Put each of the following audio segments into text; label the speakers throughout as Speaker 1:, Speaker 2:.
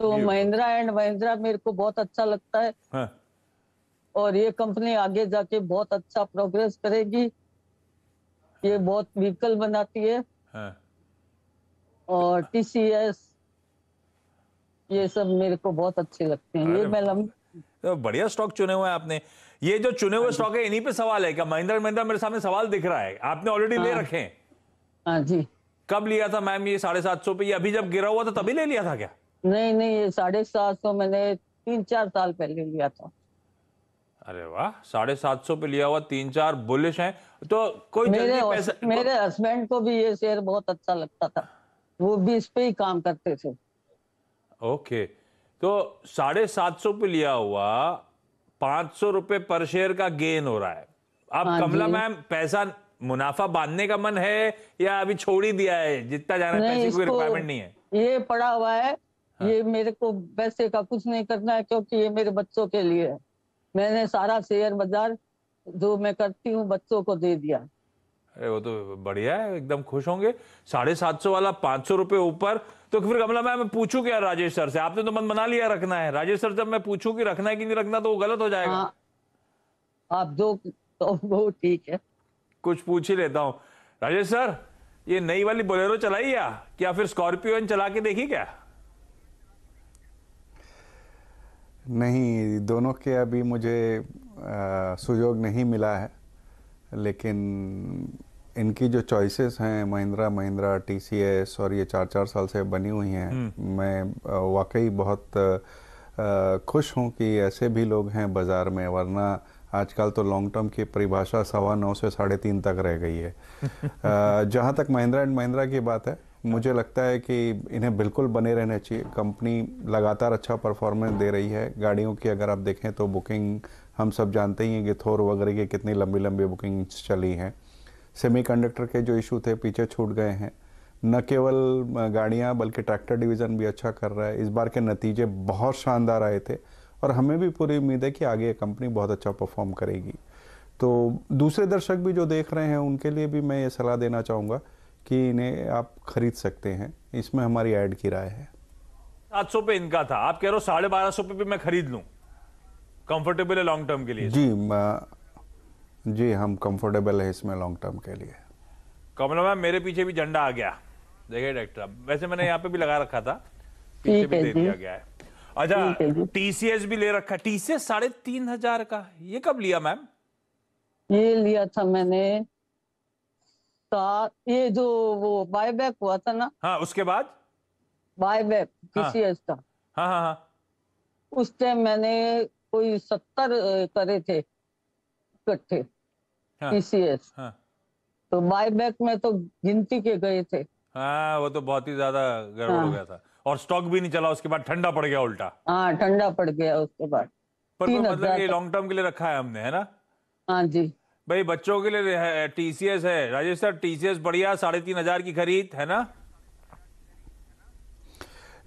Speaker 1: तो
Speaker 2: जी
Speaker 1: महिंद्रा एंड महिंद्रा मेरे को बहुत अच्छा लगता है।
Speaker 2: हाँ
Speaker 1: और ये कंपनी आगे जाके बहुत अच्छा प्रोग्रेस करेगी। ये बहुत व्हीकल बनाती है।
Speaker 2: हाँ।
Speaker 1: और टीसीएस, ये सब मेरे को बहुत अच्छे लगते हैं। ये
Speaker 2: अरे
Speaker 1: मैं
Speaker 2: तो बढ़िया स्टॉक चुने हुए हैं आपने। ये जो चुने
Speaker 1: हाँ
Speaker 2: हुए
Speaker 1: जी।
Speaker 2: स्टॉक है इन्हीं पे सवाल है क्या? महिंद्रा महिंद्रा मेरे सामने सवाल दिख रहा है, आपने ऑलरेडी ले
Speaker 1: हाँ
Speaker 2: रखे हैं।
Speaker 1: हाँ जी।
Speaker 2: कब लिया था मैम ये 750 पे? ये अभी जब गिरा हुआ था तभी ले लिया था क्या?
Speaker 1: नहीं नहीं, ये 750 मैंने 3-4 साल पहले लिया था।
Speaker 2: अरे वाह, 750 पे लिया हुआ, 3-4 बुलिश हैं तो कोई जल्दी पैसा
Speaker 1: मेरे हस्बैंड को भी ये शेयर बहुत अच्छा लगता था। वो भी इस पे ही काम करते थे।
Speaker 2: ओके, तो 750 पे लिया हुआ, 500 रुपए पर शेयर का गेन हो रहा है। अब
Speaker 1: हाँ
Speaker 2: कमला
Speaker 1: जी।
Speaker 2: मैम, पैसा मुनाफा बांधने का मन है या अभी छोड़ ही दिया है? जितना जाना है,
Speaker 1: नहीं,
Speaker 2: पैसे की कोई
Speaker 1: इसको
Speaker 2: रिक्वायरमेंट नहीं है।
Speaker 1: ये पड़ा हुआ है।
Speaker 2: हाँ।
Speaker 1: ये मेरे को पैसे का कुछ नहीं करना है, क्योंकि ये मेरे बच्चों के लिए है। मैंने सारा शेयर बाजार जो मैं करती हूँ बच्चों को दे दिया।
Speaker 2: अरे वो तो बढ़िया है, एकदम खुश होंगे। 750 वाला 500 रुपए ऊपर, तो फिर कमला मैम मैं पूछूं क्या राजेश सर से? आपने तो मन बना लिया रखना है। राजेश सर जब मैं पूछूं कि रखना है कि नहीं रखना, तो वो गलत हो जाएगा।
Speaker 1: हाँ, आप जो तो वो ठीक है।
Speaker 2: कुछ पूछ ही लेता हूं। राजेश सर, ये नई वाली बोलेरो चलाई या फिर स्कॉर्पियो चला के देखी क्या?
Speaker 3: नहीं, दोनों के अभी मुझे सुयोग नहीं मिला है, लेकिन इनकी जो चॉइसेस हैं महिंद्रा महिंद्रा टीसीएस और ये 4-4 साल से बनी हुई हैं, मैं वाकई बहुत खुश हूँ कि ऐसे भी लोग हैं बाज़ार में, वरना आजकल तो लॉन्ग टर्म की परिभाषा 9.25 से 3.5 तक रह गई है। जहाँ तक महिंद्रा एंड महिंद्रा की बात है, मुझे लगता है कि इन्हें बिल्कुल बने रहने चाहिए। कंपनी लगातार अच्छा परफॉर्मेंस दे रही है। गाड़ियों की अगर आप देखें तो बुकिंग हम सब जानते ही हैं कि थोर वगैरह की कितनी लंबी लंबी बुकिंग्स चली हैं। सेमीकंडक्टर के जो इशू थे पीछे छूट गए हैं। न केवल गाड़ियाँ बल्कि ट्रैक्टर डिवीज़न भी अच्छा कर रहा है। इस बार के नतीजे बहुत शानदार आए थे और हमें भी पूरी उम्मीद है कि आगे ये कंपनी बहुत अच्छा परफॉर्म करेगी। तो दूसरे दर्शक भी जो देख रहे हैं उनके लिए भी मैं ये सलाह देना चाहूँगा कि इन्हें आप खरीद सकते हैं। इसमें हमारी ऐड की राय है।
Speaker 2: 700 पे इनका था, आप कह रहे हो 1250 पे भी मैं खरीद लूं? कंफर्टेबल है लॉन्ग टर्म के लिए?
Speaker 3: जी हम कंफर्टेबल है इसमें लॉन्ग टर्म के लिए।
Speaker 2: कमला मैम, मेरे पीछे भी झंडा आ गया, देखिए डायरेक्टर। वैसे मैंने यहाँ पे भी लगा रखा था, पीछे भी दे दिया गया है। अच्छा, टीसीएस भी ले रखा है। टीसीएस 3500 का, ये कब लिया मैम?
Speaker 1: ये लिया था मैंने ये जो वो बायबैक हुआ था ना।
Speaker 2: हाँ, उसके बाद
Speaker 1: बायबैक
Speaker 2: हाँ
Speaker 1: टीसीएस का।
Speaker 2: हाँ हाँ हाँ।
Speaker 1: उस टाइम मैंने कोई 70 करे थे इकट्ठे
Speaker 2: हाँ
Speaker 1: टीसीएस।
Speaker 2: हाँ
Speaker 1: तो बायबैक में तो गिनती के गए थे।
Speaker 2: हाँ, वो तो बहुत ही ज्यादा गड़बड़ हो
Speaker 1: हाँ
Speaker 2: गया था और स्टॉक भी नहीं चला, उसके बाद ठंडा पड़ गया उल्टा।
Speaker 1: हाँ, ठंडा पड़ गया उसके बाद।
Speaker 2: पर कोई
Speaker 1: तीन
Speaker 2: मतलब
Speaker 1: हजार
Speaker 2: ये
Speaker 1: तक।
Speaker 2: लॉन्ग टर्म के लिए रखा है हमने, है ना?
Speaker 1: हाँ जी।
Speaker 2: भाई बच्चों के लिए टीसीएस है। राजेश सर, टीसीएस बढ़िया, 3500 की खरीद है ना?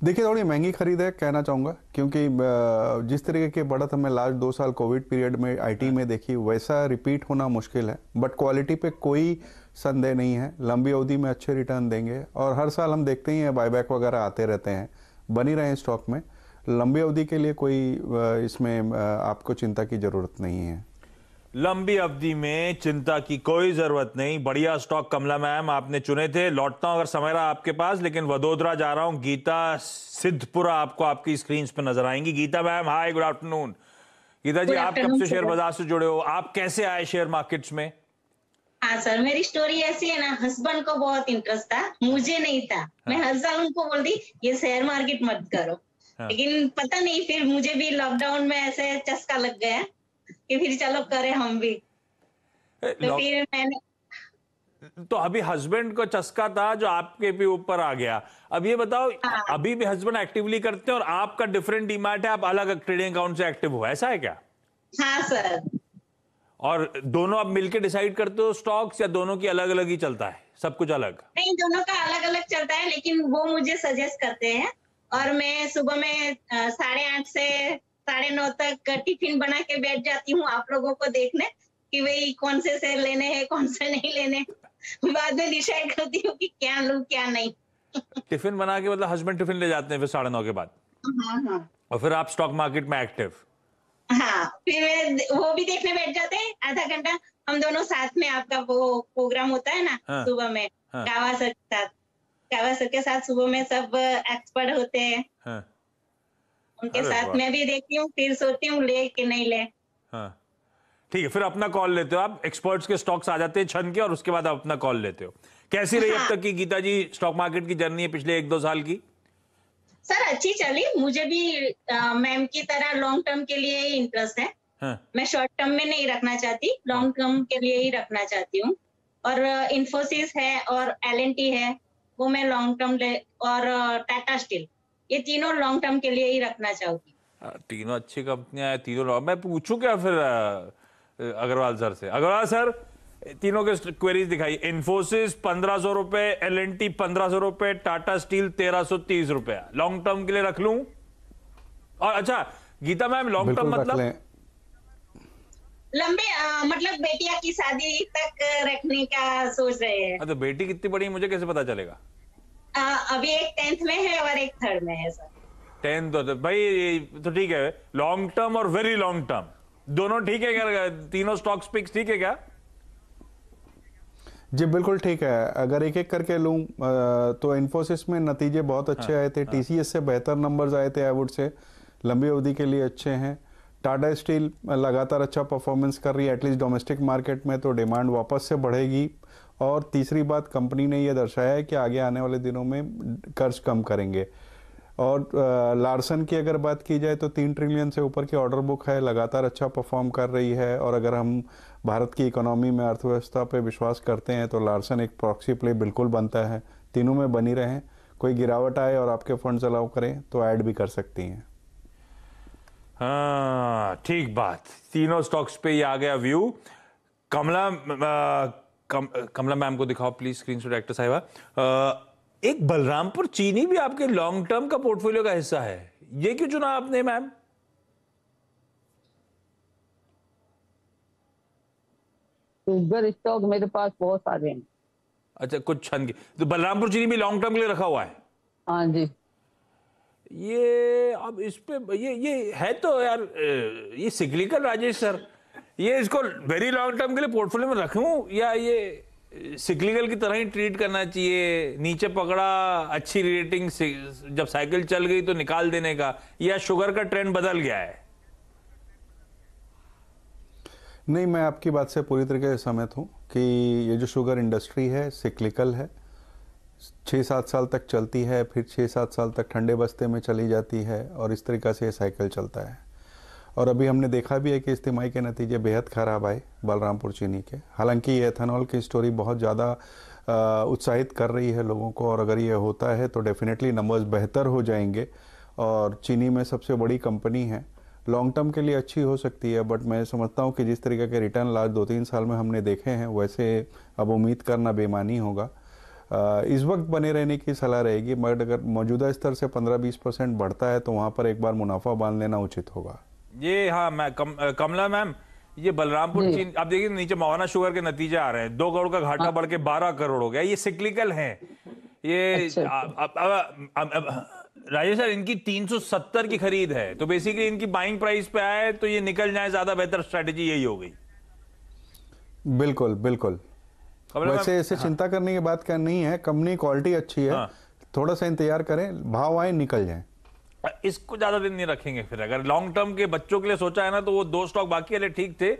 Speaker 3: देखिए, थोड़ी महंगी खरीद है कहना चाहूँगा, क्योंकि जिस तरीके की बढ़त हमें लास्ट 2 साल कोविड पीरियड में आईटी में देखी, वैसा रिपीट होना मुश्किल है। बट क्वालिटी पे कोई संदेह नहीं है, लंबी अवधि में अच्छे रिटर्न देंगे। और हर साल हम देखते ही हैं बायबैक वगैरह आते रहते हैं, बनी रहे स्टॉक में। लंबी अवधि के लिए कोई इसमें आपको चिंता की ज़रूरत नहीं है।
Speaker 2: लंबी अवधि में चिंता की कोई जरूरत नहीं। बढ़िया स्टॉक कमला मैम आपने चुने थे। लौटता हूं अगर समय रहा आपके पास, लेकिन वडोदरा जा रहा हूं। गीता सिद्धपुरा आपको आपकी स्क्रीन पर नजर आएंगी। गीता मैम, हाय, गुड आफ्टरनून। गीता जी, आप कब से शेयर बाजार से जुड़े हो? आप कैसे आए शेयर मार्केट्स में?
Speaker 4: हाँ सर, मेरी स्टोरी ऐसी है ना, हस्बैंड को बहुत इंटरेस्ट था, मुझे नहीं था। मैं हर साल उनको बोल दी ये शेयर मार्केट मत करो। लेकिन पता नहीं, फिर मुझे भी लॉकडाउन में ऐसे चस्का लग गया कि फिर चलो करें हम भी। तो फिर मैंने
Speaker 2: तो अभी हस्बैंड को चस्का था जो आपके भी ऊपर आ गया। अब ये बताओ, अभी भी हस्बैंड एक्टिवली करते हैं और आपका डिफरेंट डीमैट है, आप अलग ट्रेडिंग अकाउंट से एक्टिव हो, ऐसा है क्या?
Speaker 4: हाँ सर।
Speaker 2: और दोनों आप मिलके डिसाइड करते हो स्टॉक्स, या दोनों की अलग अलग ही चलता है, सब कुछ अलग?
Speaker 4: नहीं, दोनों का अलग अलग चलता है, लेकिन वो मुझे सजेस्ट करते हैं। और मैं सुबह में 8:30 से 9:30 तक टिफिन बना के बैठ जाती हूँ आप लोगों को देखने कि भाई कौन से शेयर लेने हैं, कौन से नहीं लेने। बाद में डिसाइड करती हूँ कि क्या लूं क्या नहीं।
Speaker 2: टिफिन बना के मतलब हस्बैंड टिफिन ले जाते हैं फिर 9:30 के बाद?
Speaker 4: हाँ हाँ
Speaker 2: और फिर आप स्टॉक मार्केट में एक्टिव।
Speaker 4: हाँ, फिर वो भी देखने बैठ जाते हैं आधा घंटा। हम दोनों साथ में, आपका वो प्रोग्राम होता है ना
Speaker 2: हाँ,
Speaker 4: सुबह में,
Speaker 2: हाँ,
Speaker 4: गावा सर के साथ, गावा सर के साथ सुबह में सब एक्सपर्ट होते हैं,
Speaker 2: हाँ,
Speaker 4: उनके
Speaker 2: अरे
Speaker 4: साथ
Speaker 2: वाह,
Speaker 4: मैं भी देखती हूँ, फिर सोचती हूँ ले कि नहीं ले।
Speaker 2: हाँ, ठीक है। फिर अपना कॉल लेते हो आप, एक्सपर्ट्स के स्टॉक्स आ जाते हैं छन के, और उसके बाद आप अपना कॉल लेते हो। कैसी रही अब
Speaker 4: हाँ
Speaker 2: तक की गीता जी स्टॉक मार्केट की जर्नी है पिछले 1-2 साल की?
Speaker 4: सर, अच्छी चली। मुझे भी मैम की तरह लॉन्ग टर्म के लिए ही इंटरेस्ट है।
Speaker 2: हाँ,
Speaker 4: मैं शॉर्ट टर्म में नहीं रखना चाहती, लॉन्ग टर्म के लिए ही रखना चाहती हूँ। और इन्फोसिस है और एलएनटी है, वो मैं लॉन्ग टर्म और टाटा स्टील, ये तीनों लॉन्ग टर्म के लिए ही रखना चाहूंगी।
Speaker 2: तीनों अच्छी कंपनियां हैं, तीनों। मैं पूछूं क्या फिर अग्रवाल सर से? अग्रवाल सर, तीनों के क्वेरीज दिखाई। इन्फोसिस 1500 रुपए, एलएनटी 1500 रुपए, टाटा स्टील 1330 रुपए। लॉन्ग टर्म के लिए रख लूं? और अच्छा गीता मैम, लॉन्ग टर्म
Speaker 3: बिल्कुल रख
Speaker 2: मतलब?
Speaker 3: लें।
Speaker 4: लंबे मतलब बेटिया की शादी तक रखने का सोच रहे हैं।
Speaker 2: तो बेटी कितनी बड़ी है मुझे कैसे पता चलेगा?
Speaker 4: अभी एक 10th में है और एक 3rd में है सर।
Speaker 2: 10 तो भाई तो ठीक है। लॉन्ग टर्म और वेरी लॉन्ग टर्म दोनों ठीक है क्या? तीनों स्टॉक्स पिक्स ठीक है क्या?
Speaker 3: जी बिल्कुल ठीक है। अगर एक एक करके लूं तो इन्फोसिस में नतीजे बहुत अच्छे आए थे, टीसीएस से बेहतर नंबर्स आए थे, आई वुड से लंबी अवधि के लिए अच्छे हैं। टाटा स्टील लगातार अच्छा परफॉर्मेंस कर रही है, एटलीस्ट डोमेस्टिक मार्केट में, तो डिमांड वापस से बढ़ेगी। और तीसरी बात, कंपनी ने यह दर्शाया है कि आगे आने वाले दिनों में कर्ज कम करेंगे। और लार्सन की अगर बात की जाए तो 3 ट्रिलियन से ऊपर की ऑर्डर बुक है, लगातार अच्छा परफॉर्म कर रही है। और अगर हम भारत की इकोनॉमी में, अर्थव्यवस्था पे विश्वास करते हैं तो लार्सन एक प्रॉक्सी प्ले बिल्कुल बनता है। तीनों में बनी रहें, कोई गिरावट आए और आपके फंड्स अलाउ करें तो ऐड भी कर सकती हैं।
Speaker 2: हाँ ठीक बात, तीनों स्टॉक्स पे ये आ गया व्यू। कमला मैम को दिखाओ प्लीज स्क्रीन से, डायरेक्टर साहिबा। एक बलरामपुर चीनी भी आपके लॉन्ग टर्म का पोर्टफोलियो का हिस्सा है, ये क्यों चुना आपने मैम?
Speaker 1: शुगर स्टॉक मेरे पास बहुत सारे हैं।
Speaker 2: अच्छा, कुछ छन के तो बलरामपुर चीनी भी लॉन्ग टर्म के लिए रखा हुआ है?
Speaker 1: हाँ जी।
Speaker 2: ये अब इस पे ये है तो यार, ये सिक्लिकल राजेश सर, ये इसको वेरी लॉन्ग टर्म के लिए पोर्टफोलियो में रखूं या ये सिक्लिकल की तरह ही ट्रीट करना चाहिए? नीचे पकड़ा, अच्छी रेटिंग, जब साइकिल चल गई तो निकाल देने का, या शुगर का ट्रेंड बदल गया है?
Speaker 3: नहीं, मैं आपकी बात से पूरी तरीके से सहमत हूँ कि ये जो शुगर इंडस्ट्री है सिक्लिकल है। 6-7 साल तक चलती है, फिर 6-7 साल तक ठंडे बस्ते में चली जाती है, और इस तरीक़ा से ये साइकिल चलता है। और अभी हमने देखा भी है कि इस तिमाही के नतीजे बेहद ख़राब आए बलरामपुर चीनी के। हालांकि ये एथेनॉल की स्टोरी बहुत ज़्यादा उत्साहित कर रही है लोगों को, और अगर ये होता है तो डेफिनेटली नंबर्स बेहतर हो जाएंगे। और चीनी में सबसे बड़ी कंपनी है, लॉन्ग टर्म के लिए अच्छी हो सकती है, बट मैं समझता हूँ कि जिस तरीके के रिटर्न लास्ट 2-3 साल में हमने देखे हैं, वैसे अब उम्मीद करना बेमानी होगा। इस वक्त बने रहने की सलाह रहेगी, मगर अगर मौजूदा स्तर से 15-20% बढ़ता है तो वहाँ पर एक बार मुनाफा बांध लेना उचित होगा।
Speaker 2: ये हाँ, मैं कमला मैम, ये बलरामपुर चीनी आप देखिए नीचे मोहना शुगर के नतीजे आ रहे हैं, 2 करोड़ का घाटा बढ़ के 12 करोड़ हो गया। ये सिक्लिकल है ये। राजेश सर, इनकी 370 की खरीद है, तो बेसिकली इनकी बाइंग प्राइस पे आए तो ये निकल जाए, ज्यादा बेहतर स्ट्रेटेजी यही हो गई।
Speaker 3: बिल्कुल बिल्कुल। वैसे ऐसे चिंता करने की बात क्या नहीं है, कंपनी क्वालिटी अच्छी है। थोड़ा सा इंतजार करें, भाव आए निकल जाए।
Speaker 2: इसको ज्यादा दिन नहीं रखेंगे फिर। अगर लॉन्ग टर्म के बच्चों के लिए सोचा है ना, तो वो 2 स्टॉक बाकी वाले ठीक थे,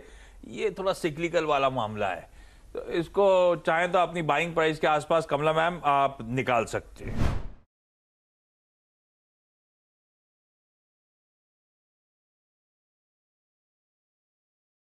Speaker 2: ये थोड़ा सिक्लिकल वाला मामला है, तो इसको चाहे तो अपनी बाइंग प्राइस के आसपास कमला मैम आप निकाल सकते हैं।